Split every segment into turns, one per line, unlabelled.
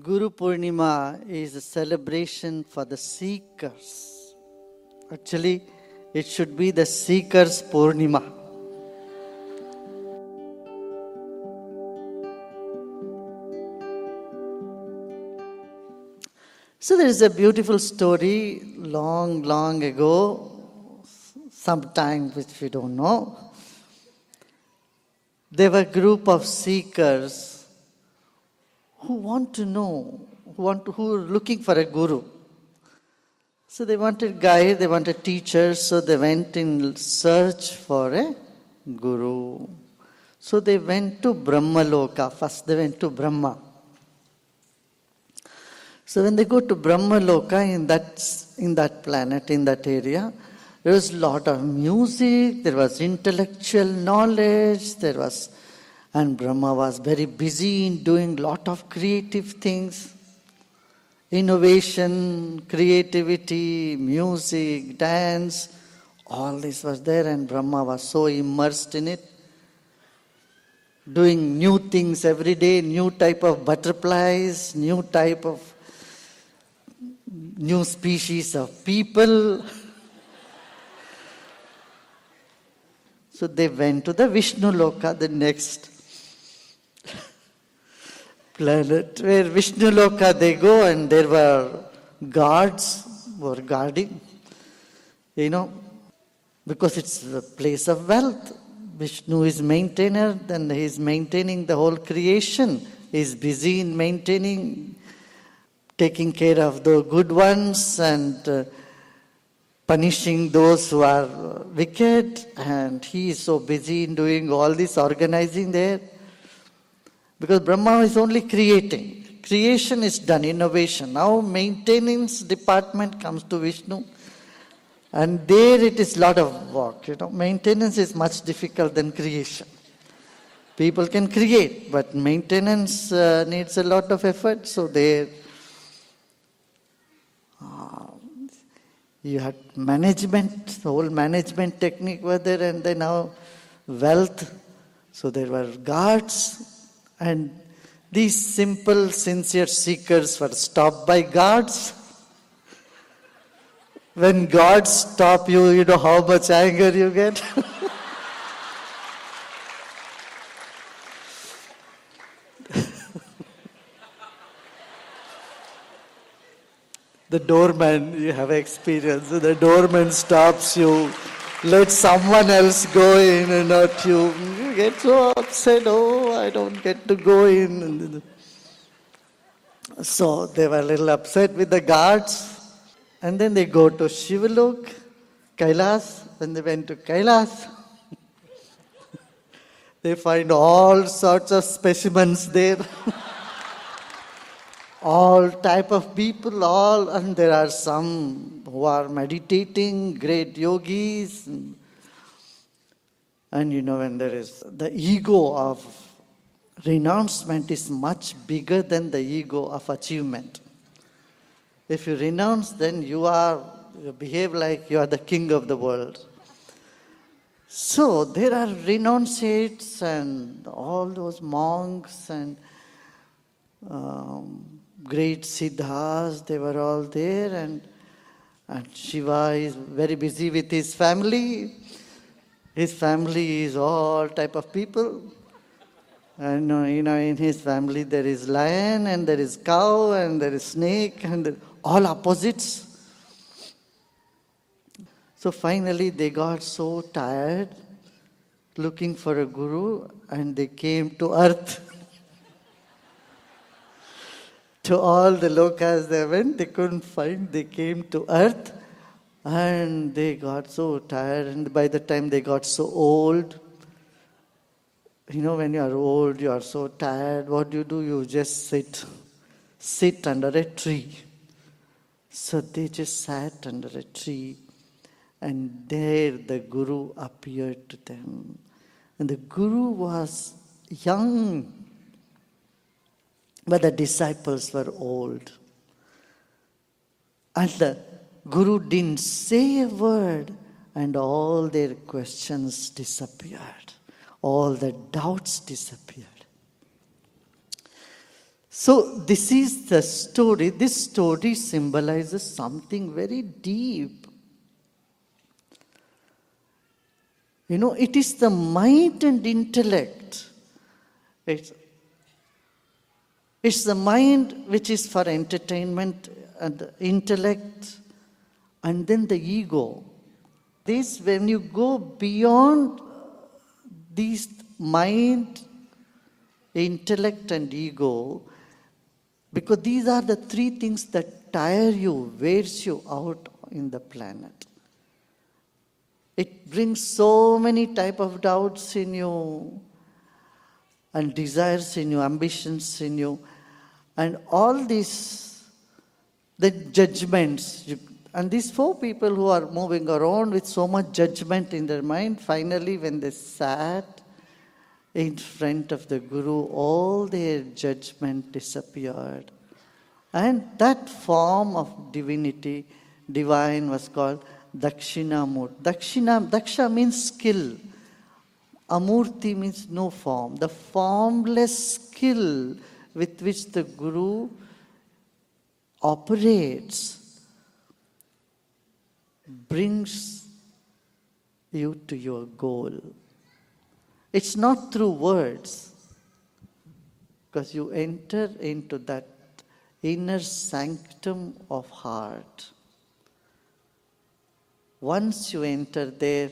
Guru Purnima is a celebration for the seekers. Actually, it should be the seekers Purnima. So there is a beautiful story long ago, sometime which we don't know. There were a group of seekers who want to know, who are looking for a guru. So they wanted guide, they wanted teachers, so they went in search for a guru. So they went to Brahmaloka. First they went to Brahma. So when they go to Brahmaloka in that planet, in that area, there was a lot of music, there was intellectual knowledge, and Brahma was very busy in doing lot of creative things. Innovation, creativity, music, dance, all this was there, and Brahma was so immersed in it. Doing new things every day, new type of butterflies, new species of people. So they went to the Vishnu Loka, the next planet, where Vishnu Loka they go, and there were guards who were guarding, because it's a place of wealth. Vishnu is maintainer, then he is maintaining the whole creation. He is busy in maintaining, taking care of the good ones and punishing those who are wicked, and he is so busy in doing all this organizing there. Because Brahma is only creating. Creation is done, innovation. Now maintenance department comes to Vishnu. And there it is lot of work. Maintenance is much difficult than creation. People can create, but maintenance needs a lot of effort. So there you had management, the whole management technique were there, and then now wealth. So there were guards. And these simple, sincere seekers were stopped by guards. When guards stop you, you know how much anger you get. The doorman, you have experience. The doorman stops you. Let someone else go in and not you. You get so upset. Oh, I don't get to go in. So they were a little upset with the guards. And then they go to Shivalok, Kailas. When they went to Kailas, they find all sorts of specimens there. All type of people, and there are some who are meditating, great yogis. And when there is the ego of renouncement is much bigger than the ego of achievement. If you renounce, then you behave like you are the king of the world. So there are renunciates and all those monks and great siddhas, they were all there, and Shiva is very busy with his family. His family is all type of people. And in his family there is lion and there is cow and there is snake and all opposites. So finally they got so tired looking for a guru, and they came to earth. To all the lokas they went, they couldn't find, they came to earth, and they got so tired, and by the time they got so old, when you are old, you are so tired, what do? You just sit under a tree. So they just sat under a tree, and there the guru appeared to them. And the guru was young, but the disciples were old. And the guru didn't say a word, and all their questions disappeared. All the doubts disappeared. So this is the story. This story symbolizes something very deep. It is the mind and intellect. It's the mind which is for entertainment, and the intellect, and then the ego. When you go beyond these mind, intellect, and ego, because these are the three things that tire you, wears you out in the planet. It brings so many type of doubts in you, and desires in you, ambitions in you, and all these, the judgments. And these four people who are moving around with so much judgment in their mind, finally when they sat in front of the Guru, all their judgment disappeared. And that form of divine was called Dakshinamurti. Daksha means skill. Amurti means no form. The formless skill with which the Guru operates brings you to your goal. It's not through words, because you enter into that inner sanctum of heart. Once you enter there,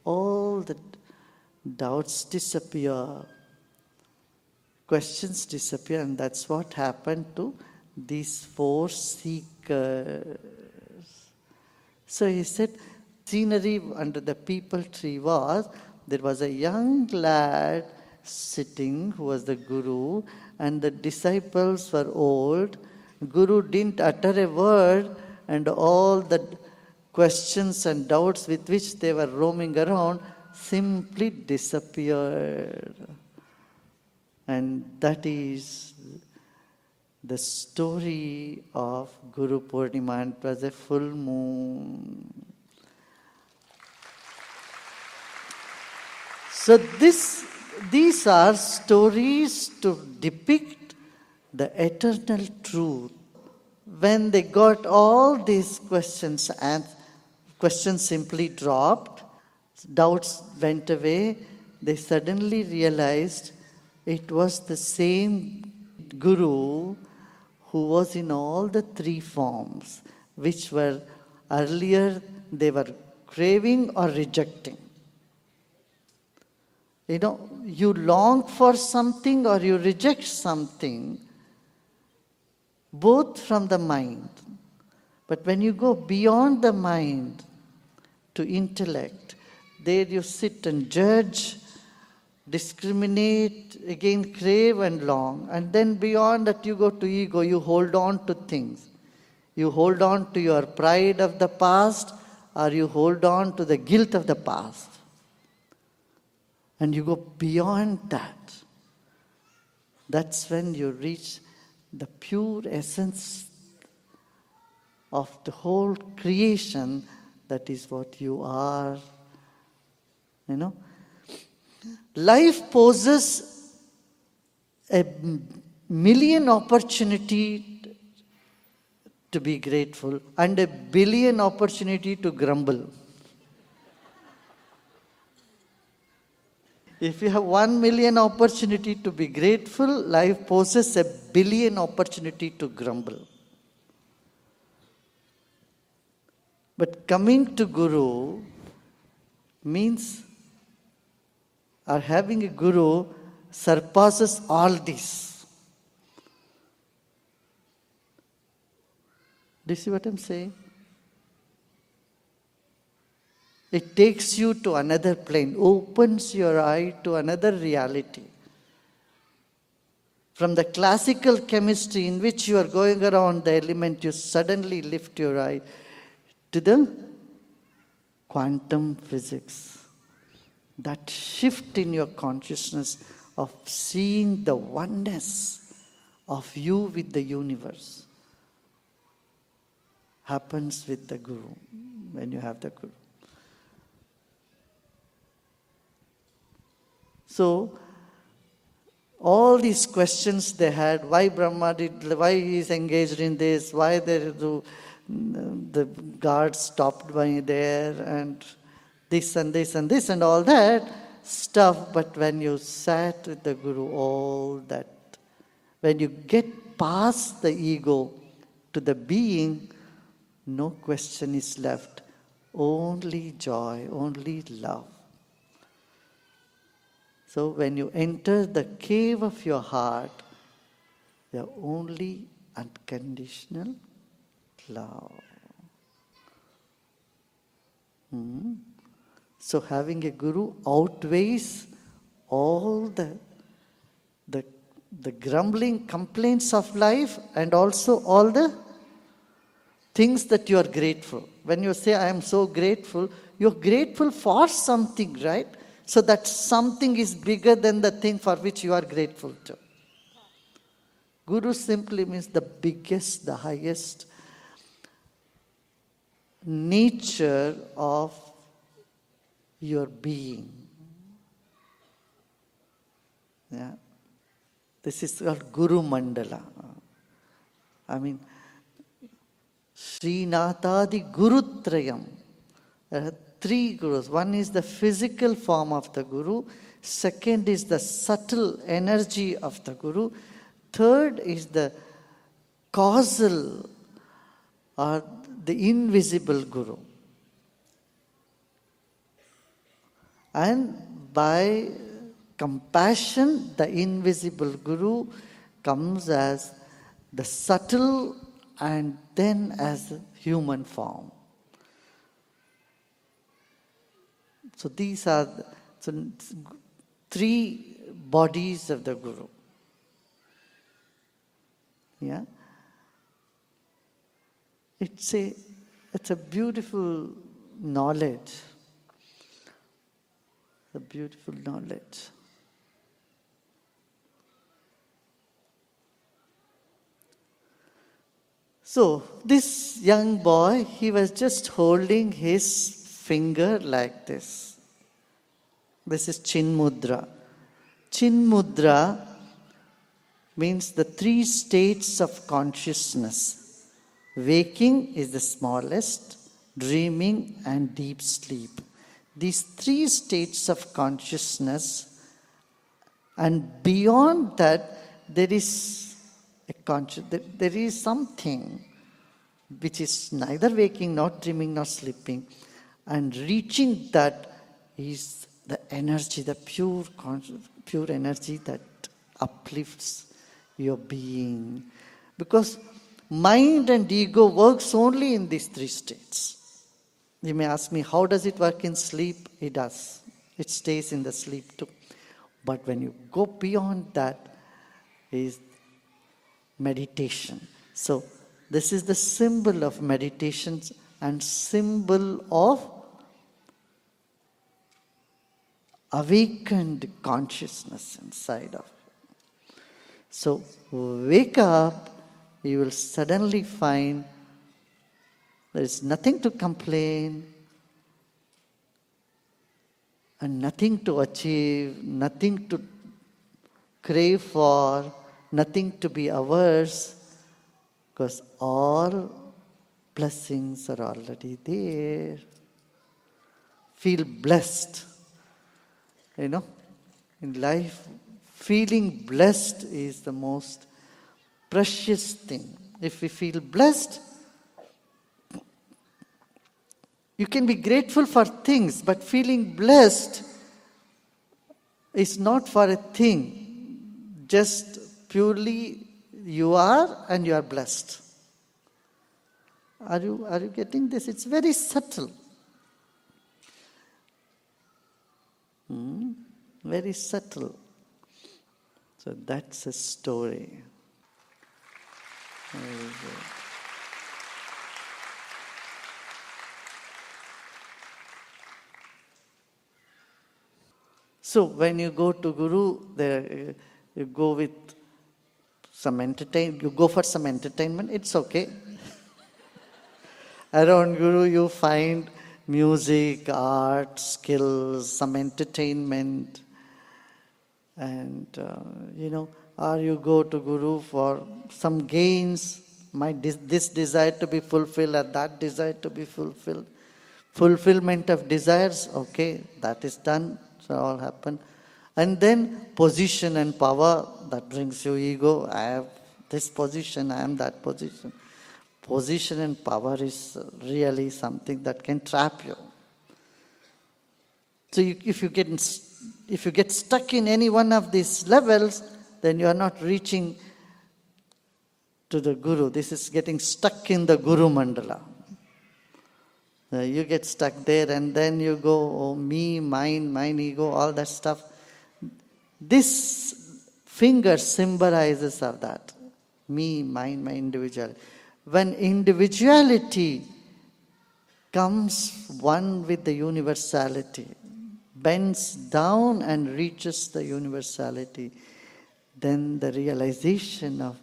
all the doubts disappear, questions disappear, and that's what happened to these four seekers. So he said, scenery under the peepal tree was, there was a young lad sitting who was the Guru, and the disciples were old. Guru didn't utter a word, and all the questions and doubts with which they were roaming around simply disappeared. And that is the story of Guru Purnima. And it was a full moon. So these are stories to depict the eternal truth. When they got all these questions, and questions simply dropped, doubts went away, they suddenly realized it was the same Guru who was in all the three forms, which were earlier they were craving or rejecting. You long for something or you reject something, both from the mind. But when you go beyond the mind to intellect, there you sit and judge, discriminate, again crave and long. And then beyond that you go to ego, you hold on to things. You hold on to your pride of the past, or you hold on to the guilt of the past. And you go beyond that. That's when you reach the pure essence of the whole creation. That is what you are. Life poses a million opportunity to be grateful and a billion opportunity to grumble. If you have 1 million opportunity to be grateful, life poses a billion opportunity to grumble. But coming to Guru means, or having a Guru surpasses all this. Do you see what I'm saying? It takes you to another plane, opens your eye to another reality. From the classical chemistry in which you are going around the element, you suddenly lift your eye to the quantum physics. That shift in your consciousness of seeing the oneness of you with the universe happens with the Guru, when you have the Guru. So, All these questions they had, why why he is engaged in this, why the guard stopped by there, and this and this and this and all that stuff. But when you sat with the Guru, all that, when you get past the ego to the being, no question is left. Only joy, only love. So when you enter the cave of your heart, there are only unconditional love. So having a guru outweighs all the grumbling complaints of life, and also all the things that you are grateful. When you say, I am so grateful, you're grateful for something, right? So that something is bigger than the thing for which you are grateful to. Guru simply means the biggest, the highest nature of your being. Yeah. This is called Guru Mandala. I mean, Srinathadi Gurutrayam. There are three gurus. One is the physical form of the guru. Second is the subtle energy of the guru. Third is the causal or the invisible guru. And by compassion, the invisible guru comes as the subtle and then as a human form. So these are three bodies of the Guru. Yeah? It's a beautiful knowledge. A beautiful knowledge. So this young boy, he was just holding his finger like this. This is Chin Mudra. Chin Mudra means the three states of consciousness. Waking is the smallest, dreaming and deep sleep. These three states of consciousness, and beyond that there is there is something which is neither waking, not dreaming, nor sleeping. And reaching that is the energy, the pure energy that uplifts your being. Because mind and ego works only in these three states. You may ask me, how does it work in sleep? It does. It stays in the sleep too. But when you go beyond that is meditation. So this is the symbol of meditation and symbol of awakened consciousness inside of you. So wake up, you will suddenly find there is nothing to complain and nothing to achieve, nothing to crave for, nothing to be averse, because all blessings are already there. Feel blessed. You know, in life, feeling blessed is the most precious thing. If we feel blessed, you can be grateful for things, but feeling blessed is not for a thing. Just purely you are and you are blessed. Are you getting this? It's very subtle. Very subtle. So that's a story. So when you go to Guru, there you go with some you go for some entertainment, it's okay. Around Guru you find music, art, skills, some entertainment. And, or you go to Guru for some gains, this desire to be fulfilled or that desire to be fulfilled. Fulfillment of desires, okay, that is done, so all happen. And then position and power, that brings you ego. I have this position, I am that position. Position and power is really something that can trap you. So if you get stuck in any one of these levels, then you are not reaching to the Guru. This is getting stuck in the Guru Mandala. You get stuck there and then you go, oh, me, mine, ego, all that stuff. This finger symbolizes of that. Me, mine, my individuality. When individuality comes one with the universality, bends down and reaches the universality, then the realization of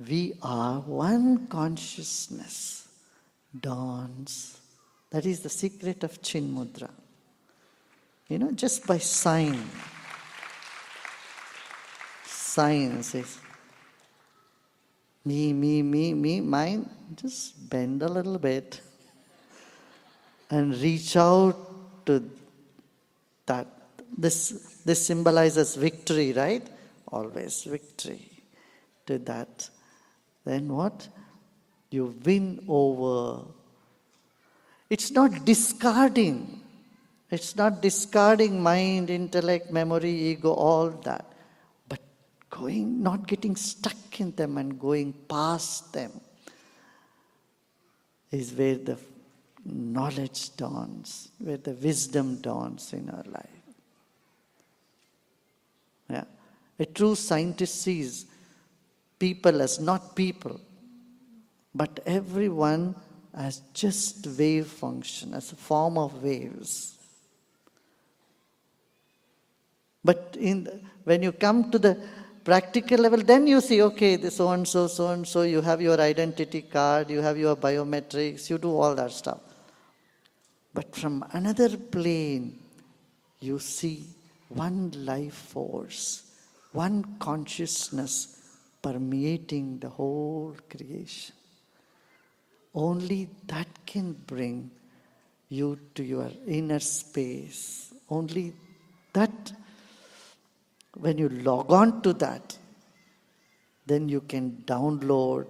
we are one consciousness dawns. That is the secret of Chinmudra. Just by sign. Signs is me, mine. Just bend a little bit and reach out to that. This symbolizes victory, right? Always victory to that. Then what? You win over. It's not discarding. It's not discarding mind, intellect, memory, ego, all that. But not getting stuck in them and going past them is where the knowledge dawns, where the wisdom dawns in our life. Yeah. A true scientist sees people as not people, but everyone as just wave function, as a form of waves. But when you come to the practical level, then you see, okay, this so and so, you have your identity card, you have your biometrics, you do all that stuff. But from another plane, you see one life force, one consciousness permeating the whole creation. Only that can bring you to your inner space. Only that, when you log on to that, then you can download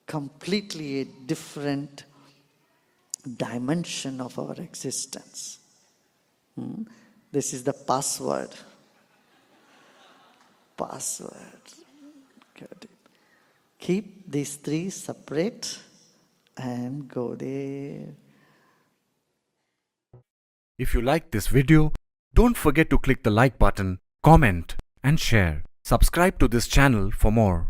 completely a different dimension of our existence. This is the password. Got it. Keep these three separate and go there.
If you like this video, don't forget to click the like button, comment and share. Subscribe to this channel for more.